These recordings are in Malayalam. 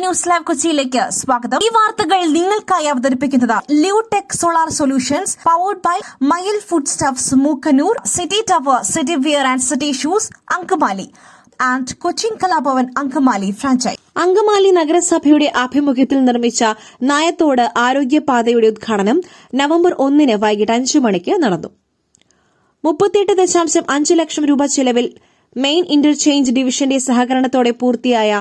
ന്യൂസ് ലൈവ് കൊച്ചിയിലേക്ക് സ്വാഗതം. ഈ വാർത്തകൾ നിങ്ങൾക്കായി അവതരിപ്പിക്കുന്നത് Lutech solar solutions powered by Mayil food stuffs Mookkannoor, city tower, city wear and city shoes Angamaly and Cochin Kalabhavan Angamaly franchise. Angamaly നഗരസഭയുടെ ആഭിമുഖ്യത്തിൽ നിർമ്മിച്ച നായത്തോട് ആരോഗ്യപാതയുടെ ഉദ്ഘാടനം നവംബർ 1 വൈകിട്ട് 5 മണിക്ക് നടന്നു. 38.5 ലക്ഷം രൂപ ചെലവിൽ മെയിൻ ഇന്റർചേഞ്ച് ഡിവിഷന്റെ സഹകരണത്തോടെ പൂർത്തിയായ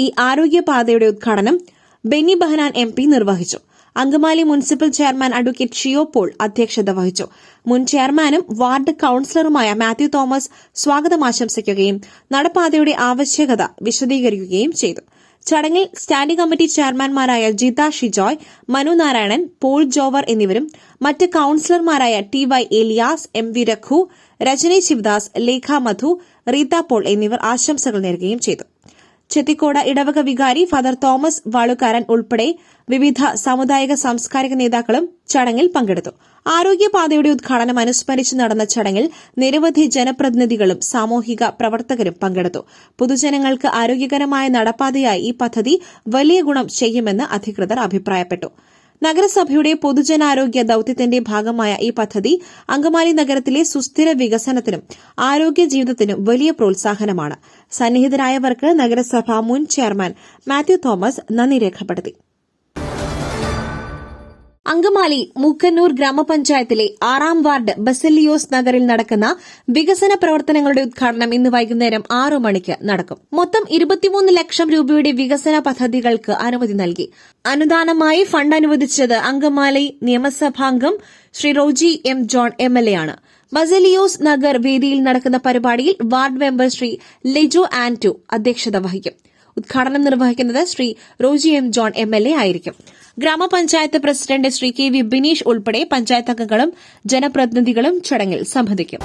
ഈ ആരോഗ്യപാതയുടെ ഉദ്ഘാടനം ബെന്നി ബെഹനാൻ MP നിർവഹിച്ചു. Angamaly municipal chairman advocate Shiyo Paul അധ്യക്ഷത വഹിച്ചു. മുൻ ചെയർമാനും വാർഡ് കൌൺസിലറുമായ മാത്യു തോമസ് സ്വാഗതം ആശംസിക്കുകയും നടപ്പാതയുടെ ആവശ്യകത വിശദീകരിക്കുകയും ചെയ്തു. ചടങ്ങിൽ സ്റ്റാൻഡിംഗ് കമ്മിറ്റി ചെയർമാൻമാരായ ജിത ഷിജോയ്, മനു നാരായണൻ, പോൾ ജോവർ എന്നിവരും മറ്റ് കൌൺസിലർമാരായ TY Elias, MV Raghu, Rajani Sivadas, Lekha Madhu, Rita Paul എന്നിവർ ആശംസകൾ നേരുകയും ചെയ്തു. ചെത്തിക്കോട് ഇടവക വികാരി ഫാദർ തോമസ് വാളുകാരൻ ഉൾപ്പെടെ വിവിധ സാമുദായിക സാംസ്കാരിക നേതാക്കളും ചടങ്ങിൽ പങ്കെടുത്തു. ആരോഗ്യപാതയുടെ ഉദ്ഘാടനം അനുസ്മരിച്ച് നടന്ന ചടങ്ങിൽ നിരവധി ജനപ്രതിനിധികളും സാമൂഹിക പ്രവർത്തകരും പങ്കെടുത്തു. പൊതുജനങ്ങൾക്ക് ആരോഗ്യകരമായ നടപ്പാതയായി ഈ പദ്ധതി വലിയ ഗുണം ചെയ്യുമെന്ന് അധികൃതർ അഭിപ്രായപ്പെട്ടു. നഗരസഭയുടെ പൊതുജനാരോഗ്യ ദൌത്യത്തിന്റെ ഭാഗമായ ഈ പദ്ധതി അങ്കമാലി നഗരത്തിലെ സുസ്ഥിര വികസനത്തിനും ആരോഗ്യ ജീവിതത്തിനും വലിയ പ്രോത്സാഹനമാണ്. സന്നിഹിതരായവർക്ക് നഗരസഭ മുൻ ചെയർമാൻ മാത്യു തോമസ് നന്ദി രേഖപ്പെടുത്തി. അങ്കമാലി മൂക്കന്നൂർ ഗ്രാമപഞ്ചായത്തിലെ 6 വാർഡ് ബസലിയോസ് നഗറിൽ നടക്കുന്ന വികസന പ്രവർത്തനങ്ങളുടെ ഉദ്ഘാടനം ഇന്ന് വൈകുന്നേരം 6 മണിക്ക് നടക്കും. മൊത്തം 23 ലക്ഷം രൂപയുടെ വികസന പദ്ധതികൾക്ക് അനുമതി നൽകി. അനുദാനമായി ഫണ്ട് അനുവദിച്ചത് അങ്കമാലി നിയമസഭാംഗം Shri Roji M. John MLA ആണ്. ബസലിയോസ് നഗർ വേദിയിൽ നടക്കുന്ന പരിപാടിയിൽ വാർഡ് മെമ്പർ ശ്രീ ലെജോ ആന്റോ അധ്യക്ഷത വഹിക്കും. ഉദ്ഘാടനം നിർവഹിക്കുന്നത് Shri Roji M. John MLA ആയിരിക്കും. ഗ്രാമപഞ്ചായത്ത് പ്രസിഡന്റ് ശ്രീ KV ബിനീഷ് ഉൾപ്പെടെ പഞ്ചായത്ത് അംഗങ്ങളും ജനപ്രതിനിധികളും ചടങ്ങിൽ സംബന്ധിക്കും.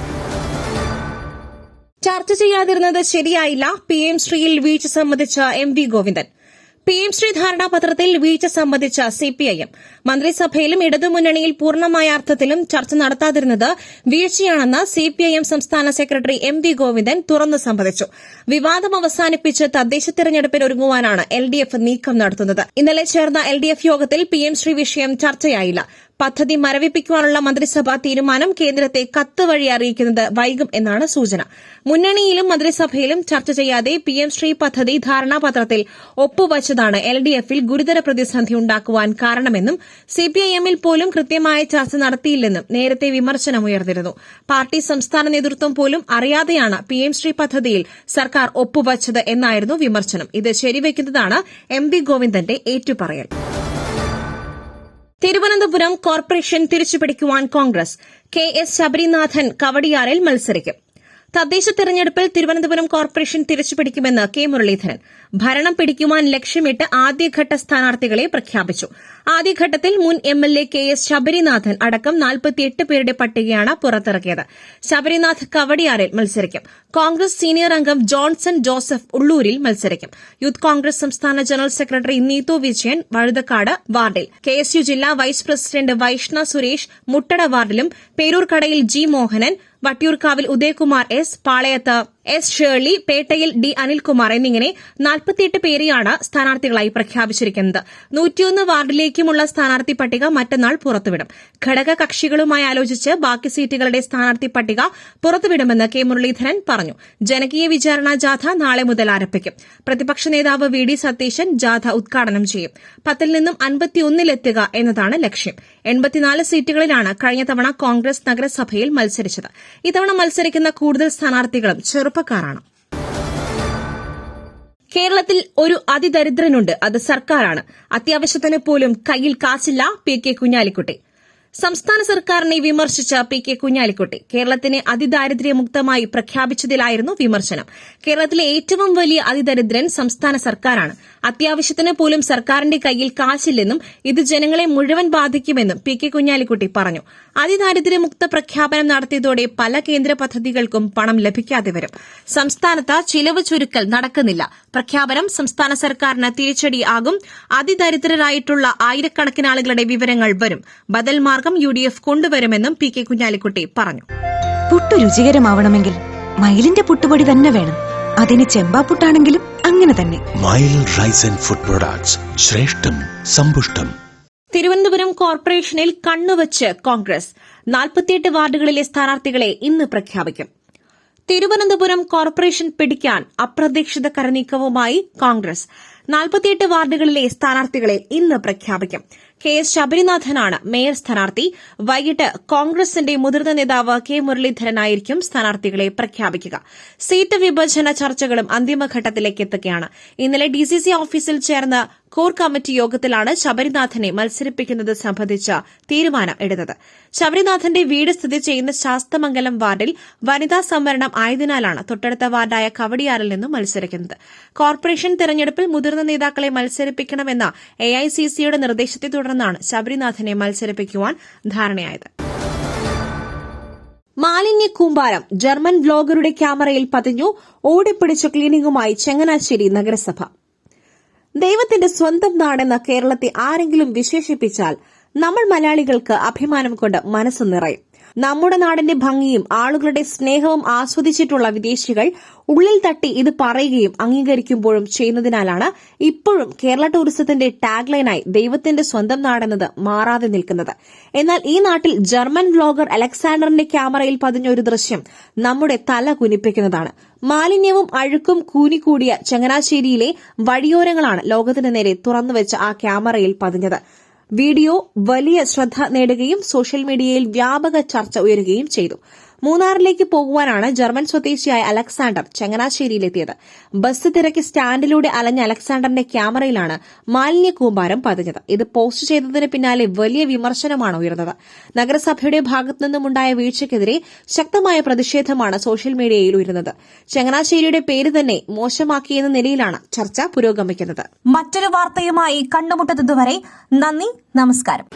ചർച്ച ചെയ്യാതിരുന്നത് ശരിയായില്ല, PM ശ്രീയിൽ വീഴ്ച സംബന്ധിച്ച MV ഗോവിന്ദൻ. PM ശ്രീ ധാരണാപത്രത്തിൽ വീഴ്ച സംബന്ധിച്ച CPIM മന്ത്രിസഭയിലും ഇടതുമുന്നണിയിൽ പൂർണ്ണമായ അർത്ഥത്തിലും ചർച്ച നടത്താതിരുന്നത് വീഴ്ചയാണെന്ന് CPIM സംസ്ഥാന സെക്രട്ടറി MV ഗോവിന്ദൻ തുറന്നു സമ്മതിച്ചു. വിവാദം അവസാനിപ്പിച്ച് തദ്ദേശ തെരഞ്ഞെടുപ്പിന് ഒരുങ്ങുവാനാണ് LDF നീക്കം നടത്തുന്നത്. ഇന്നലെ ചേർന്ന LDF യോഗത്തിൽ PM ശ്രീ വിഷയം ചർച്ചയായില്ല. പദ്ധതി മരവിപ്പിക്കുവാനുള്ള മന്ത്രിസഭാ തീരുമാനം കേന്ദ്രത്തെ കത്ത് വഴി അറിയിക്കുന്നത് വൈകും എന്നാണ് സൂചന. മുന്നണിയിലും മന്ത്രിസഭയിലും ചർച്ച ചെയ്യാതെ PM ശ്രീ പദ്ധതി ധാരണാപത്രത്തിൽ ഒപ്പുവച്ചതാണ് LDFൽ ഗുരുതര പ്രതിസന്ധി ഉണ്ടാക്കുവാൻ കാരണമെന്നും CPIMൽ പോലും കൃത്യമായ ചർച്ച നടത്തിയില്ലെന്നും നേരത്തെ വിമർശനമുയർന്നിരുന്നു. പാർട്ടി സംസ്ഥാന നേതൃത്വം പോലും അറിയാതെയാണ് PM ശ്രീ പദ്ധതിയിൽ സർക്കാർ ഒപ്പുവച്ചത് എന്നായിരുന്നു വിമർശനം. ഇത് ശരിവയ്ക്കുന്നതാണ് MV ഗോവിന്ദന്റെ ഏറ്റുപറയൽ. തിരുവനന്തപുരം കോർപ്പറേഷൻ തിരിച്ചുപിടിക്കുവാൻ കോൺഗ്രസ്. KS ശബരിനാഥൻ കവടിയാറിൽ മത്സരിക്കും. തദ്ദേശ തെരഞ്ഞെടുപ്പിൽ തിരുവനന്തപുരം കോർപ്പറേഷൻ തിരിച്ചുപിടിക്കുമെന്ന് K. മുരളീധരൻ. ഭരണം പിടിക്കുവാൻ ലക്ഷ്യമിട്ട് ആദ്യഘട്ട സ്ഥാനാർത്ഥികളെ പ്രഖ്യാപിച്ചു. ആദ്യഘട്ടത്തിൽ മുൻ MLA KS ശബരിനാഥൻ അടക്കം 48 പേരുടെ പട്ടികയാണ് പുറത്തിറക്കിയത്. ശബരിനാഥ് കവടിയാറിൽ മത്സരിക്കും. കോൺഗ്രസ് സീനിയർ അംഗം ജോൺസൺ ജോസഫ് ഉള്ളൂരിൽ മത്സരിക്കും. യൂത്ത് കോൺഗ്രസ് സംസ്ഥാന ജനറൽ സെക്രട്ടറി നീതു വിജയൻ വഴുതക്കാട് വാർഡിൽ, KSU ജില്ലാ വൈസ് പ്രസിഡന്റ് വൈഷ്ണ സുരേഷ് മുട്ടട വാർഡിലും, പേരൂർക്കടയിൽ G. മോഹനൻ, വട്ടിയൂർക്കാവിൽ Udayakumar S, പാളയത്ത് S. Shirley, പേട്ടയിൽ D. Anilkumar എന്നിങ്ങനെ 48 പേരെയാണ് സ്ഥാനാർത്ഥികളായി പ്രഖ്യാപിച്ചിരിക്കുന്നത്. 101 വാർഡിലേക്കുമുള്ള സ്ഥാനാർത്ഥി പട്ടിക മറ്റന്നാൾ പുറത്തുവിടും. ഘടക കക്ഷികളുമായി ആലോചിച്ച് ബാക്കി സീറ്റുകളുടെ സ്ഥാനാർത്ഥി പട്ടിക പുറത്തുവിടുമെന്ന് K. മുരളീധരൻ പറഞ്ഞു. ജനകീയ വിചാരണ ജാഥ നാളെ മുതൽ ആരംഭിക്കും. പ്രതിപക്ഷ നേതാവ് VD സതീശൻ ജാഥ ഉദ്ഘാടനം ചെയ്യും. 10ൽ നിന്നും 51-ലെത്തുക എന്നതാണ് ലക്ഷ്യം. 84 സീറ്റുകളിലാണ് കഴിഞ്ഞ തവണ കോൺഗ്രസ് നഗരസഭയിൽ മത്സരിച്ചത്. ഇത്തവണ മത്സരിക്കുന്ന കൂടുതൽ സ്ഥാനാർത്ഥികളും ചെറുപ്പക്കാരാണ്. കേരളത്തിൽ ഒരു അതിദരിദ്രനുണ്ട്, അത് സർക്കാരാണ്. അത്യാവശ്യത്തിന് പോലും കയ്യിൽ കാശില്ല, PK കുഞ്ഞാലിക്കുട്ടി. സംസ്ഥാന സർക്കാരിനെ വിമർശിച്ച PK കുഞ്ഞാലിക്കുട്ടി കേരളത്തിനെ അതിദാരിദ്ര്യമുക്തമായി പ്രഖ്യാപിച്ചതിലായിരുന്നു വിമർശനം. കേരളത്തിലെ ഏറ്റവും വലിയ അതിദരിദ്രൻ സംസ്ഥാന സർക്കാരാണ്. അത്യാവശ്യത്തിന് പോലും സർക്കാരിന്റെ കയ്യിൽ കാശില്ലെന്നും ഇത് ജനങ്ങളെ മുഴുവൻ ബാധിക്കുമെന്നും PK കുഞ്ഞാലിക്കുട്ടി പറഞ്ഞു. അതിദാരിദ്ര്യമുക്ത പ്രഖ്യാപനം നടത്തിയതോടെ പല കേന്ദ്ര പദ്ധതികൾക്കും പണം ലഭിക്കാതെ വരും. സംസ്ഥാനത്ത് ചിലവ് ചുരുക്കൽ നടക്കുന്നില്ല. പ്രഖ്യാപനം സംസ്ഥാന സർക്കാരിന് തിരിച്ചടിയാകും. അതിദരിദ്രരായിട്ടുള്ള ആയിരക്കണക്കിന് ആളുകളുടെ വിവരങ്ങൾ വരും. ബദൽ മാർഗം UDF കൊണ്ടുവരുമെന്നും PK കുഞ്ഞാലിക്കുട്ടി പറഞ്ഞു. പുട്ടു രുചികരമാവണമെങ്കിൽ മയിലിന്റെ പുട്ടുപൊടി തന്നെ വേണം. അതിന് ചെമ്പാപ്പുട്ടാണെങ്കിലും അങ്ങനെ തന്നെ. Mile rice and food products, ശ്രേഷ്ഠം സമ്പുഷ്ടം. തിരുവനന്തപുരം കോർപ്പറേഷനിൽ കണ്ണുവച്ച് കോൺഗ്രസ് 48 വാർഡുകളിലെ സ്ഥാനാർത്ഥികളെ ഇന്ന് പ്രഖ്യാപിക്കും. തിരുവനന്തപുരം കോർപ്പറേഷൻ പിടിക്കാൻ അപ്രതീക്ഷിത കരനീക്കവുമായി കോൺഗ്രസ് 48 വാർഡുകളിലെ സ്ഥാനാർത്ഥികളെ ഇന്ന് പ്രഖ്യാപിക്കും. KS ശബരിനാഥനാണ് മേയർ സ്ഥാനാർത്ഥി. വൈകിട്ട് കോൺഗ്രസിന്റെ മുതിർന്ന നേതാവ് K മുരളീധരനായിരിക്കും സ്ഥാനാർത്ഥികളെ പ്രഖ്യാപിക്കുക. സീറ്റ് വിഭജന ചർച്ചകളും അന്തിമഘട്ടത്തിലേക്ക് എത്തുകയാണ്. ഇന്നലെ DCC ഓഫീസിൽ ചേർന്ന കോർ കമ്മിറ്റി യോഗത്തിലാണ് ശബരിനാഥനെ മത്സരിപ്പിക്കുന്നത് സംബന്ധിച്ച തീരുമാനം എടുത്തത്. ശബരിനാഥന്റെ വീട് സ്ഥിതി ചെയ്യുന്ന ശാസ്തമംഗലം വാർഡിൽ വനിതാ സംവരണം ആയതിനാലാണ് തൊട്ടടുത്ത വാർഡായ കവടിയാറിൽ നിന്നും മത്സരിക്കുന്നത്. കോർപ്പറേഷൻ തെരഞ്ഞെടുപ്പിൽ മുതിർന്ന നേതാക്കളെ മത്സരിപ്പിക്കണമെന്ന AICCയുടെ നിർദ്ദേശത്തെ തുടർന്നാണ് ശബരിനാഥനെ മത്സരിപ്പിക്കുവാൻ ധാരണയായത്. മാലിന്യ കൂമ്പാരം ജർമ്മൻ വ്ലോഗറുടെ ക്യാമറയിൽ പതിഞ്ഞു. ഓടിപ്പിടിച്ച ക്ലീനിംഗുമായി ചങ്ങനാശ്ശേരി നഗരസഭ. ദൈവത്തിന്റെ സ്വന്തം നാടെന്ന് കേരളത്തെ ആരെങ്കിലും വിശേഷിപ്പിച്ചാൽ നമ്മൾ മലയാളികൾക്ക് അഭിമാനം കൊണ്ട് മനസ്സ് നിറയും. നമ്മുടെ നാടിന്റെ ഭംഗിയും ആളുകളുടെ സ്നേഹവും ആസ്വദിച്ചിട്ടുള്ള വിദേശികൾ ഉള്ളിൽ തട്ടി ഇത് പറയുകയും അംഗീകരിക്കുമ്പോഴും ചെയ്യുന്നതിനാലാണ് ഇപ്പോഴും കേരള ടൂറിസത്തിന്റെ ടാഗ്ലൈനായി ദൈവത്തിന്റെ സ്വന്തം നാടെന്നത് മാറാതെ നിൽക്കുന്നത്. എന്നാൽ ഈ നാട്ടിൽ ജർമ്മൻ വ്ലോഗർ അലക്സാണ്ടറിന്റെ ക്യാമറയിൽ പതിഞ്ഞ ഒരു ദൃശ്യം നമ്മുടെ തല കുനിപ്പിക്കുന്നതാണ്. മാലിന്യവും അഴുക്കും കൂനിക്കൂടിയ ചങ്ങനാശ്ശേരിയിലെ വഴിയോരങ്ങളാണ് ലോകത്തിന് നേരെ തുറന്നുവെച്ച ആ ക്യാമറയിൽ പതിഞ്ഞത്. വീഡിയോ വലിയ ശ്രദ്ധ നേടുകയും സോഷ്യൽ മീഡിയയിൽ വ്യാപക ചർച്ച ഉയരുകയും ചെയ്തു. മൂന്നാറിലേക്ക് പോകുവാനാണ് ജർമ്മൻ സ്വദേശിയായ അലക്സാണ്ടർ ചങ്ങനാശ്ശേരിയിലെത്തിയത്. ബസ് തിരക്കി സ്റ്റാൻഡിലൂടെ അലഞ്ഞ അലക്സാണ്ടറിന്റെ ക്യാമറയിലാണ് മാലിന്യ കൂമ്പാരം പതിഞ്ഞത്. ഇത് പോസ്റ്റ് ചെയ്തതിന് പിന്നാലെ വലിയ വിമർശനമാണ് ഉയർന്നത്. നഗരസഭയുടെ ഭാഗത്തു നിന്നുമുണ്ടായ വീഴ്ചയ്ക്കെതിരെ ശക്തമായ പ്രതിഷേധമാണ് സോഷ്യൽ മീഡിയയിൽ ഉയരുന്നത്. ചങ്ങനാശ്ശേരിയുടെ പേര് തന്നെ മോശമാക്കിയെന്ന നിലയിലാണ് ചർച്ച പുരോഗമിക്കുന്നത്. മറ്റൊരു വാർത്തയുമായി കണ്ടുമുട്ടുന്നതുവരെ നന്ദി, നമസ്കാരം.